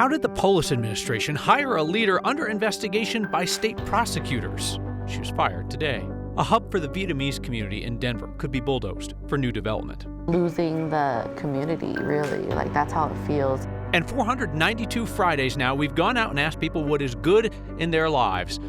How did the Polis administration hire a leader under investigation by state prosecutors? She was fired today. A hub for the Vietnamese community in Denver could be bulldozed for new development. Losing the community, really, like that's how it feels. And 492 Fridays now, we've gone out and asked people what is good in their lives.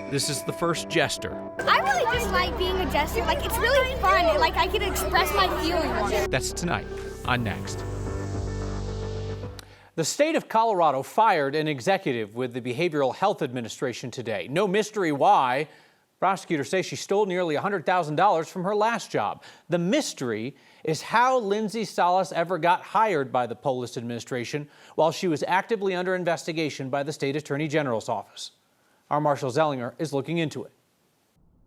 This is the first jester. I really just like being a jester. Like, it's really fun. Like, I can express my feelings. That's tonight on Next. The state of Colorado fired an executive with the Behavioral Health Administration today. No mystery why. Prosecutors say she stole nearly $100,000 from her last job. The mystery is how Lindsay Salas ever got hired by the Polis administration while she was actively under investigation by the state attorney general's office. Our Marshall Zellinger is looking into it.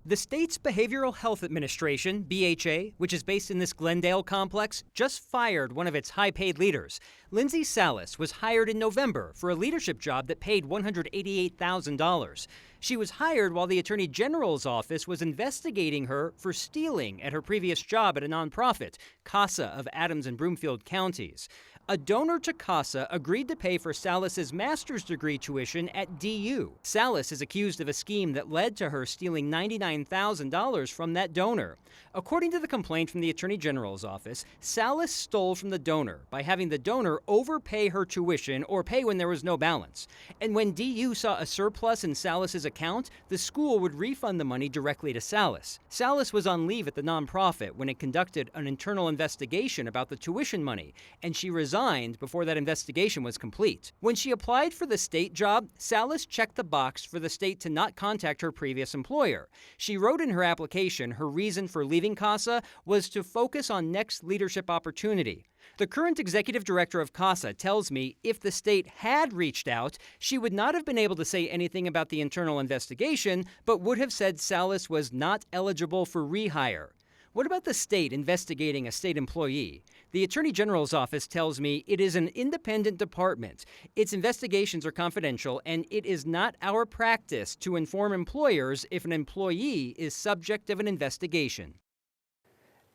The state's Behavioral Health Administration, BHA, which is based in this Glendale complex, just fired one of its high-paid leaders. Lindsay Salas was hired in November for a leadership job that paid $188,000. She was hired while the Attorney General's office was investigating her for stealing at her previous job at a nonprofit, CASA of Adams and Broomfield counties. A donor to CASA agreed to pay for Salas's master's degree tuition at DU. Salas is accused of a scheme that led to her stealing $99,000 from that donor. According to the complaint from the Attorney General's office, Salas stole from the donor by having the donor overpay her tuition or pay when there was no balance. And when DU saw a surplus in Salas's account, the school would refund the money directly to Salas. Salas was on leave at the nonprofit when it conducted an internal investigation about the tuition money, and she resigned before that investigation was complete. When she applied for the state job, Salas checked the box for the state to not contact her previous employer. She wrote in her application her reason for leaving CASA was to focus on next leadership opportunity. The current executive director of CASA tells me if the state had reached out, she would not have been able to say anything about the internal investigation, but would have said Salas was not eligible for rehire. What about the state investigating a state employee? The Attorney General's office tells me it is an independent department. Its investigations are confidential, and it is not our practice to inform employers if an employee is subject of an investigation.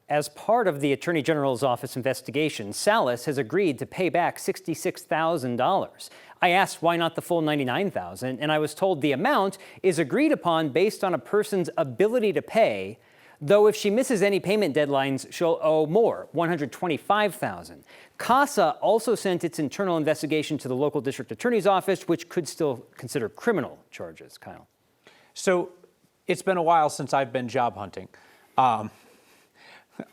As part of the Attorney General's office investigation, Salas has agreed to pay back $66,000. I asked why not the full $99,000, and I was told the amount is agreed upon based on a person's ability to pay, though if she misses any payment deadlines, she'll owe more, $125,000. CASA also sent its internal investigation to the local district attorney's office, which could still consider criminal charges, Kyle. So it's been a while since I've been job hunting. What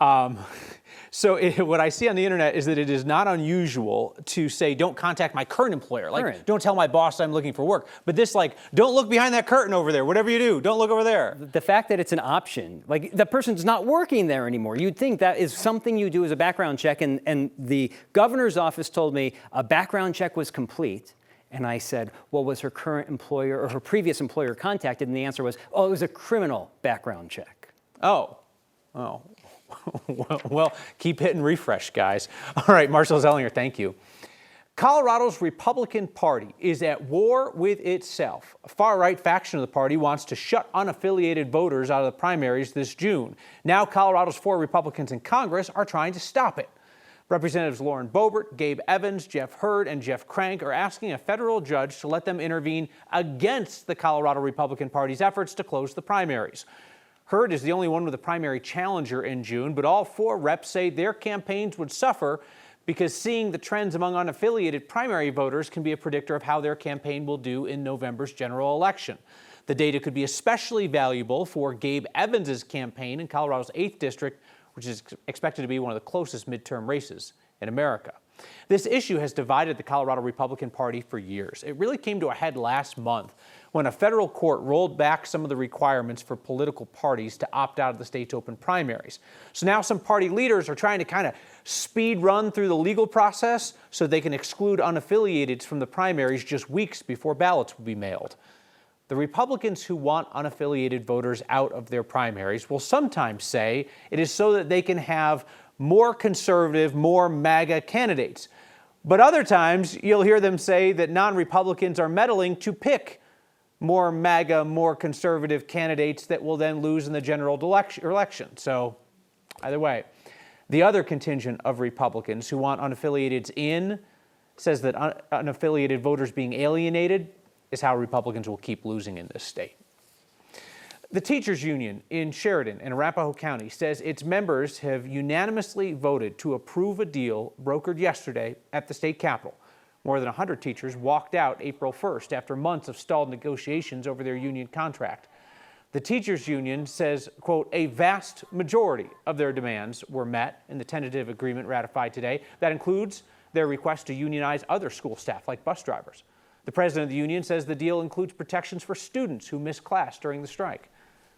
I see on the internet is that it is not unusual to say, don't contact my current employer. Like, Right. Don't tell my boss I'm looking for work. But this, like, don't look behind that curtain over there. Whatever you do, don't look over there. The fact that it's an option, like the person's not working there anymore. You'd think that is something you do as a background check. And the governor's office told me a background check was complete. And I said, well, was her current employer or her previous employer contacted? And the answer was, oh, it was a criminal background check. Oh. Well, keep hitting refresh, guys. All right, Marshall Zellinger, thank you. Colorado's Republican Party is at war with itself. A far-right faction of the party wants to shut unaffiliated voters out of the primaries this June. Now Colorado's 4 Republicans in Congress are trying to stop it. Representatives Lauren Boebert, Gabe Evans, Jeff Hurd, and Jeff Crank are asking a federal judge to let them intervene against the Colorado Republican Party's efforts to close the primaries. Hurd is the only one with a primary challenger in June, but all 4 reps say their campaigns would suffer because seeing the trends among unaffiliated primary voters can be a predictor of how their campaign will do in November's general election. The data could be especially valuable for Gabe Evans' campaign in Colorado's 8th district, which is expected to be one of the closest midterm races in America. This issue has divided the Colorado Republican Party for years. It really came to a head last month when a federal court rolled back some of the requirements for political parties to opt out of the state's open primaries. So now some party leaders are trying to kind of speed run through the legal process so they can exclude unaffiliateds from the primaries just weeks before ballots will be mailed. The Republicans who want unaffiliated voters out of their primaries will sometimes say it is so that they can have more conservative, more MAGA candidates. But other times, you'll hear them say that non-Republicans are meddling to pick more MAGA, more conservative candidates that will then lose in the general election. So, either way. The other contingent of Republicans who want unaffiliateds in says that unaffiliated voters being alienated is how Republicans will keep losing in this state. The teachers union in Sheridan and Arapahoe County says its members have unanimously voted to approve a deal brokered yesterday at the state capitol. More than 100 teachers walked out April 1st after months of stalled negotiations over their union contract. The teachers union says, quote, a vast majority of their demands were met in the tentative agreement ratified today. That includes their request to unionize other school staff like bus drivers. The president of the union says the deal includes protections for students who missed class during the strike.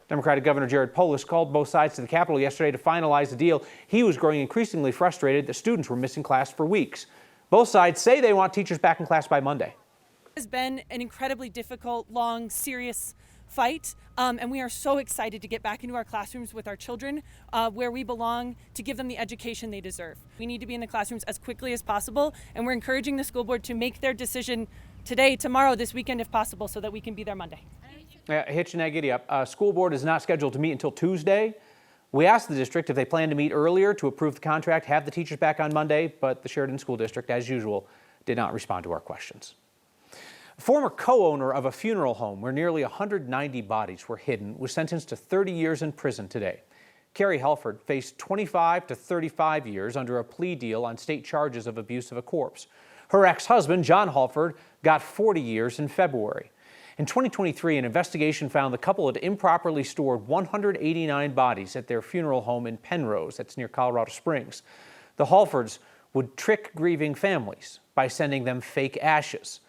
Democratic Governor Jared Polis called both sides to the Capitol yesterday to finalize the deal. He was growing increasingly frustrated that students were missing class for weeks. Both sides say they want teachers back in class by Monday. It has been an incredibly difficult, long, serious fight, and we are so excited to get back into our classrooms with our children where we belong, to give them the education they deserve. We need to be in the classrooms as quickly as possible, and we're encouraging the school board to make their decision today, tomorrow, this weekend if possible, so that we can be there Monday. Hitch and giddy up. School board is not scheduled to meet until Tuesday. We asked the district if they plan to meet earlier to approve the contract, have the teachers back on Monday, but the Sheridan School District, as usual, did not respond to our questions. A former co-owner of a funeral home where nearly 190 bodies were hidden was sentenced to 30 years in prison today. Carrie Helford faced 25 to 35 years under a plea deal on state charges of abuse of a corpse. Her ex-husband, John Halford, got 40 years in February. In 2023, an investigation found the couple had improperly stored 189 bodies at their funeral home in Penrose, that's near Colorado Springs. The Halfords would trick grieving families by sending them fake ashes.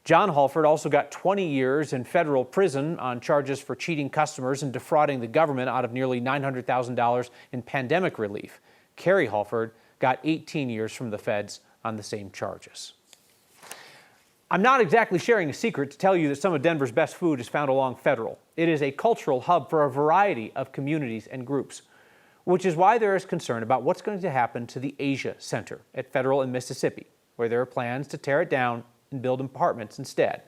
John Halford also got 20 years in federal prison on charges for cheating customers and defrauding the government out of nearly $900,000 in pandemic relief. Carrie Halford got 18 years from the feds on the same charges. I'm not exactly sharing a secret to tell you that some of Denver's best food is found along Federal. It is a cultural hub for a variety of communities and groups, which is why there is concern about what's going to happen to the Asia Center at Federal in Mississippi, where there are plans to tear it down and build apartments instead.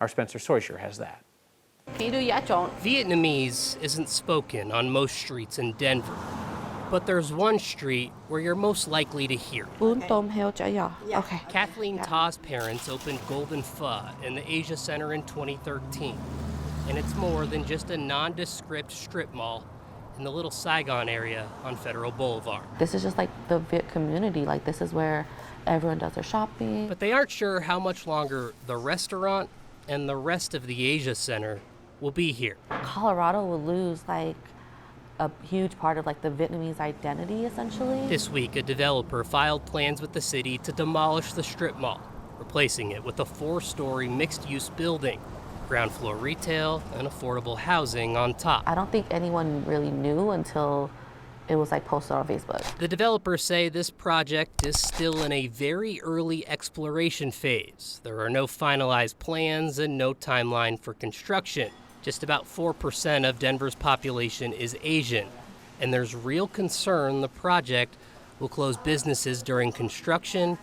Our Spencer Soysher has that. Vietnamese isn't spoken on most streets in Denver, but there's one street where you're most likely to hear it. Okay. Kathleen Ta's parents opened Golden Pho in the Asia Center in 2013, and it's more than just a nondescript strip mall in the little Saigon area on Federal Boulevard. This is just like the Viet community. Like, this is where everyone does their shopping. But they aren't sure how much longer the restaurant and the rest of the Asia Center will be here. Colorado will lose like a huge part of like the Vietnamese identity, essentially. This week, a developer filed plans with the city to demolish the strip mall, replacing it with a 4-story mixed-use building, ground floor retail, and affordable housing on top. I don't think anyone really knew until it was like posted on Facebook. The developers say this project is still in a very early exploration phase. There are no finalized plans and no timeline for construction. Just about 4% of Denver's population is Asian, and there's real concern the project will close businesses during construction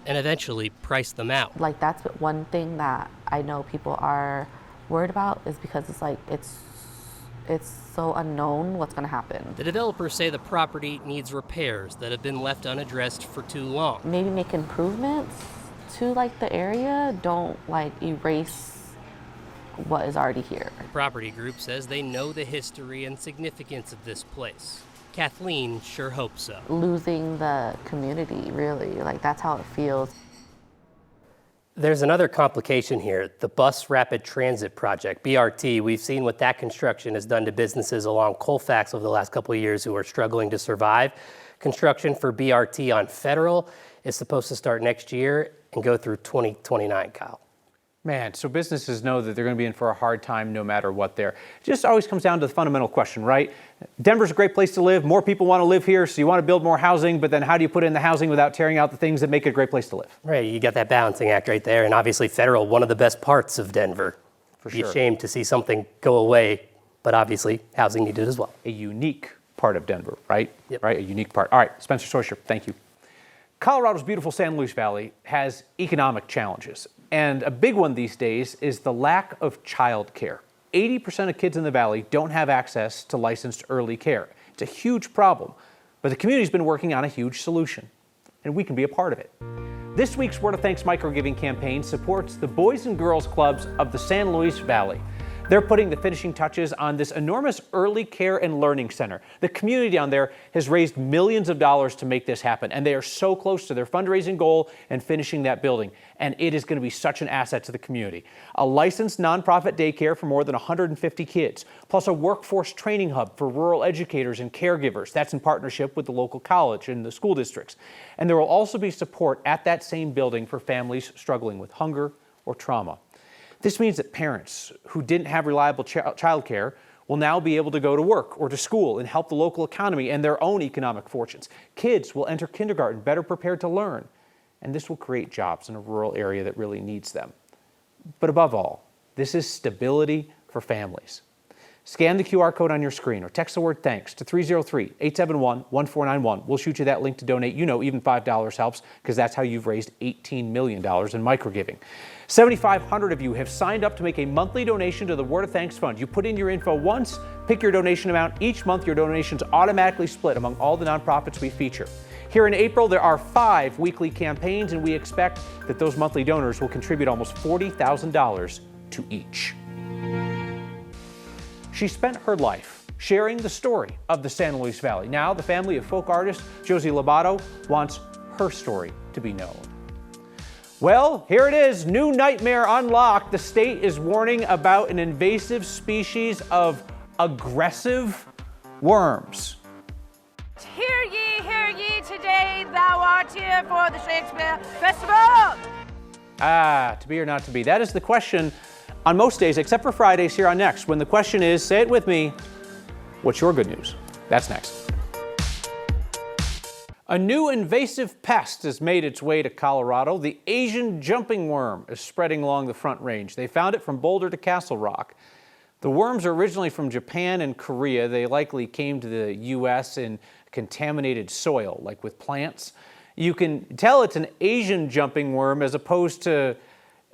and eventually price them out. Like, that's one thing that I know people are worried about, is because it's like it's so unknown what's going to happen. The developers say the property needs repairs that have been left unaddressed for too long. Maybe make improvements to like the area, don't like erase what is already here. The property group says they know the history and significance of this place. Kathleen sure hopes so. Losing the community, really, like that's how it feels. There's another complication here, the Bus Rapid Transit Project, BRT. We've seen what that construction has done to businesses along Colfax over the last couple of years who are struggling to survive. Construction for BRT on Federal is supposed to start next year and go through 2029, Kyle. Man, so businesses know that they're going to be in for a hard time no matter what there. It just always comes down to the fundamental question, right? Denver's a great place to live. More people want to live here, so you want to build more housing, but then how do you put in the housing without tearing out the things that make it a great place to live? Right, you got that balancing act right there, and obviously Federal, one of the best parts of Denver. For Be sure. ashamed to see something go away, but obviously housing needed as well. A unique part of Denver, right? Yep. Right, a unique part. All right, Spencer Soysher, thank you. Colorado's beautiful San Luis Valley has economic challenges, and a big one these days is the lack of childcare. 80% of kids in the valley don't have access to licensed early care. It's a huge problem, but the community's been working on a huge solution, and we can be a part of it. This week's Word of Thanks microgiving campaign supports the Boys and Girls Clubs of the San Luis Valley. They're putting the finishing touches on this enormous early care and learning center. The community down there has raised millions of dollars to make this happen, and they are so close to their fundraising goal and finishing that building. And it is going to be such an asset to the community. A licensed nonprofit daycare for more than 150 kids, plus a workforce training hub for rural educators and caregivers. That's in partnership with the local college and the school districts. And there will also be support at that same building for families struggling with hunger or trauma. This means that parents who didn't have reliable childcare will now be able to go to work or to school and help the local economy and their own economic fortunes. Kids will enter kindergarten better prepared to learn, and this will create jobs in a rural area that really needs them. But above all, this is stability for families. Scan the QR code on your screen or text the word THANKS to 303-871-1491. We'll shoot you that link to donate. You know, even $5 helps, because that's how you've raised $18 million in microgiving. 7,500 of you have signed up to make a monthly donation to the Word of Thanks Fund. You put in your info once, pick your donation amount. Each month, your donations automatically split among all the nonprofits we feature. Here in April, there are 5 weekly campaigns, and we expect that those monthly donors will contribute almost $40,000 to each. She spent her life sharing the story of the San Luis Valley. Now, the family of folk artist Josie Lobato wants her story to be known. Well, here it is, new nightmare unlocked. The state is warning about an invasive species of aggressive worms. Hear ye, today thou art here for the Shakespeare Festival. To be or not to be? That is the question on most days, except for Fridays here on Next, when the question is, say it with me, what's your good news? That's next. A new invasive pest has made its way to Colorado. The Asian jumping worm is spreading along the Front Range. They found it from Boulder to Castle Rock. The worms are originally from Japan and Korea. They likely came to the U.S. in contaminated soil, like with plants. You can tell it's an Asian jumping worm as opposed to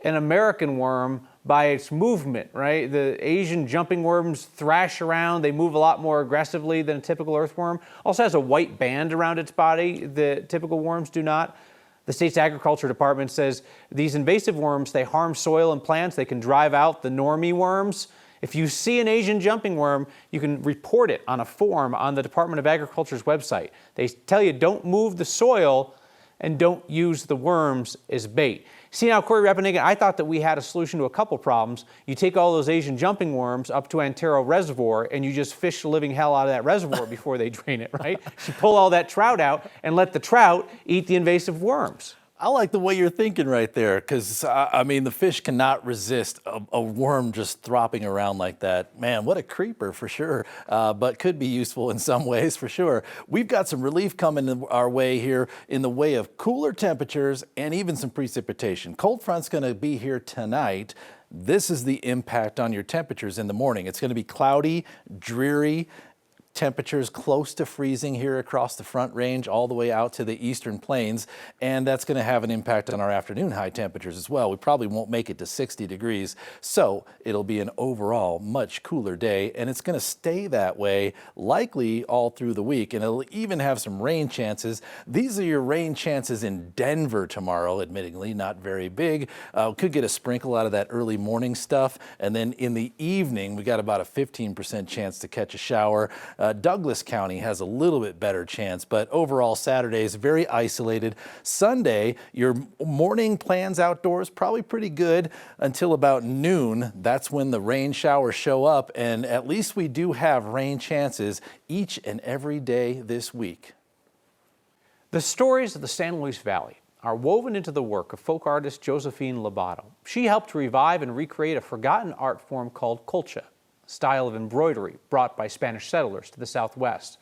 an American worm by its movement, right? The Asian jumping worms thrash around. They move a lot more aggressively than a typical earthworm. Also has a white band around its body. The typical worms do not. The state's agriculture department says these invasive worms, they harm soil and plants. They can drive out the normie worms. If you see an Asian jumping worm, you can report it on a form on the Department of Agriculture's website. They tell you don't move the soil and don't use the worms as bait. See now, Corey Rappenigan, I thought that we had a solution to a couple problems. You take all those Asian jumping worms up to Antero Reservoir and you just fish the living hell out of that reservoir before they drain it, right? You pull all that trout out and let the trout eat the invasive worms. I like the way you're thinking right there, because, I mean, the fish cannot resist a worm just thropping around like that. Man, what a creeper for sure, but could be useful in some ways for sure. We've got some relief coming our way here in the way of cooler temperatures and even some precipitation. Cold front's going to be here tonight. This is the impact on your temperatures in the morning. It's going to be cloudy, dreary, temperatures close to freezing here across the Front Range all the way out to the eastern plains, and that's going to have an impact on our afternoon high temperatures as well. We probably won't make it to 60 degrees, so it'll be an overall much cooler day, and it's going to stay that way likely all through the week, and it'll even have some rain chances. These are your rain chances in Denver tomorrow, admittingly not very big. Could get a sprinkle out of that early morning stuff, and then in the evening we got about a 15% chance to catch a shower. Douglas County has a little bit better chance, but overall Saturday is very isolated. Sunday, your morning plans outdoors probably pretty good until about noon. That's when the rain showers show up, and at least we do have rain chances each and every day this week. The stories of the San Luis Valley are woven into the work of folk artist Josephine Lobato. She helped revive and recreate a forgotten art form called colcha, style of embroidery brought by Spanish settlers to the Southwest.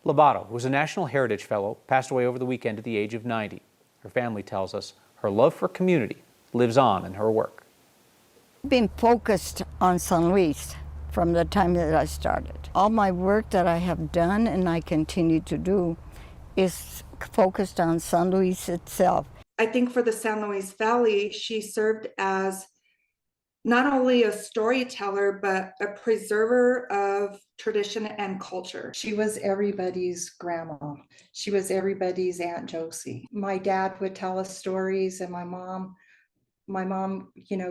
Lobato, who was a National Heritage Fellow, passed away over the weekend at the age of 90. Her family tells us her love for community lives on in her work. I've been focused on San Luis from the time that I started. All my work that I have done and I continue to do is focused on San Luis itself. I think for the San Luis Valley, she served as not only a storyteller, but a preserver of tradition and culture. She was everybody's grandma. She was everybody's Aunt Josie. My dad would tell us stories, and my mom,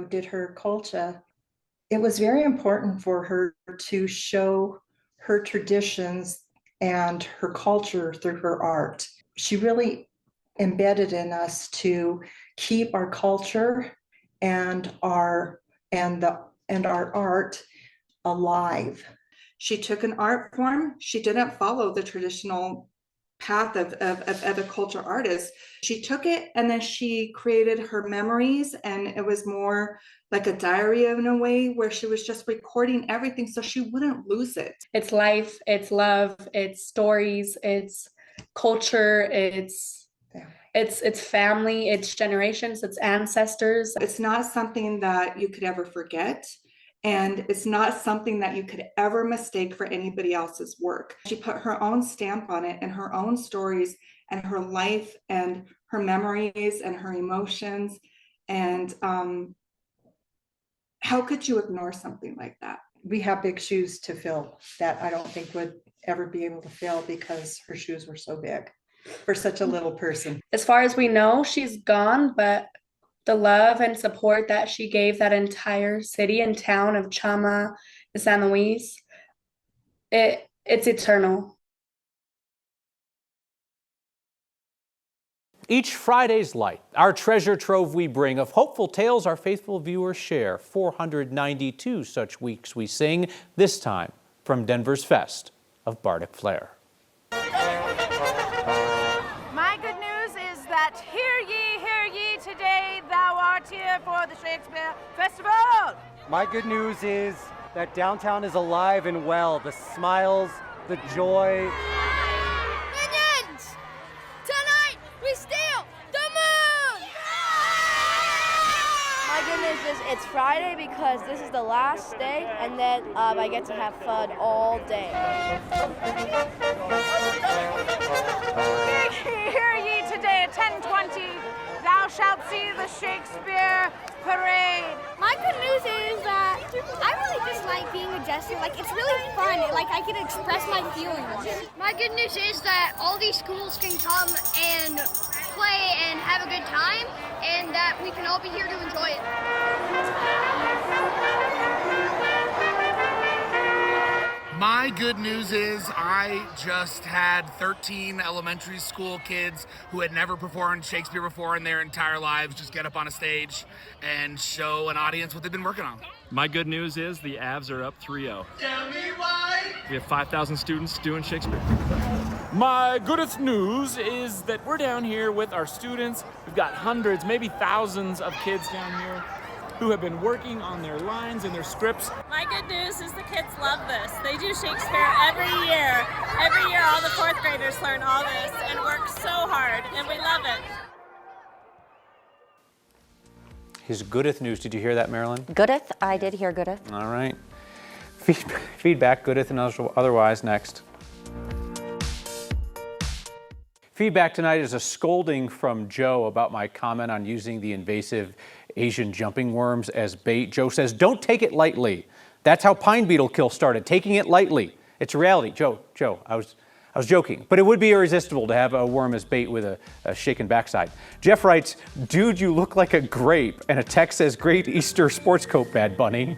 did her culture. It was very important for her to show her traditions and her culture through her art. She really embedded in us to keep our culture and our art alive. She took an art form. She didn't follow the traditional path of a culture artist. She took it and then she created her memories, and it was more like a diary in a way, where she was just recording everything so she wouldn't lose it. It's life, it's love, it's stories, it's culture, it's family, it's generations, it's ancestors. It's not something that you could ever forget. And it's not something that you could ever mistake for anybody else's work. She put her own stamp on it, and her own stories and her life and her memories and her emotions. And how could you ignore something like that? We have big shoes to fill that I don't think would ever be able to fill, because her shoes were so big for such a little person. As far as we know, she's gone, but the love and support that she gave that entire city and town of Chama and San Luis, it's eternal. Each Friday's Light, our treasure trove we bring of hopeful tales our faithful viewers share. 492 such weeks we sing, this time from Denver's Fest of Bardic Flair. My good news is that hear ye, today thou art here for the Shakespeare Festival. My good news is that downtown is alive and well. The smiles, the joy. Minions! Tonight we steal the moon! My goodness is it's Friday because this is the last day, and then I get to have fun all day. Hear ye today at 10:20. Thou shalt see the Shakespeare parade. My good news is that I really just like being a jester. Like, it's really fun. Like, I can express my feelings. My good news is that all these schools can come and play and have a good time, and that we can all be here to enjoy it. My good news is I just had 13 elementary school kids who had never performed Shakespeare before in their entire lives just get up on a stage and show an audience what they've been working on. My good news is the Avs are up 3-0. Tell me why. We have 5,000 students doing Shakespeare. My goodest news is that we're down here with our students. We've got hundreds, maybe thousands of kids down here who have been working on their lines and their scripts. My good news is the kids love this. They do Shakespeare every year. Every year all the fourth graders learn all this and work so hard, and we love it. His goodeth news, did you hear that, Marilyn? Goodeth, I did hear goodeth. All right. Feedback, goodeth and otherwise, next. Feedback tonight is a scolding from Joe about my comment on using the invasive Asian jumping worms as bait. Joe says, don't take it lightly. That's how pine beetle kill started, taking it lightly. It's reality. Joe, I was joking, but it would be irresistible to have a worm as bait with a shaken backside. Jeff writes, dude, you look like a grape. And a text says, great Easter sports coat, Bad Bunny.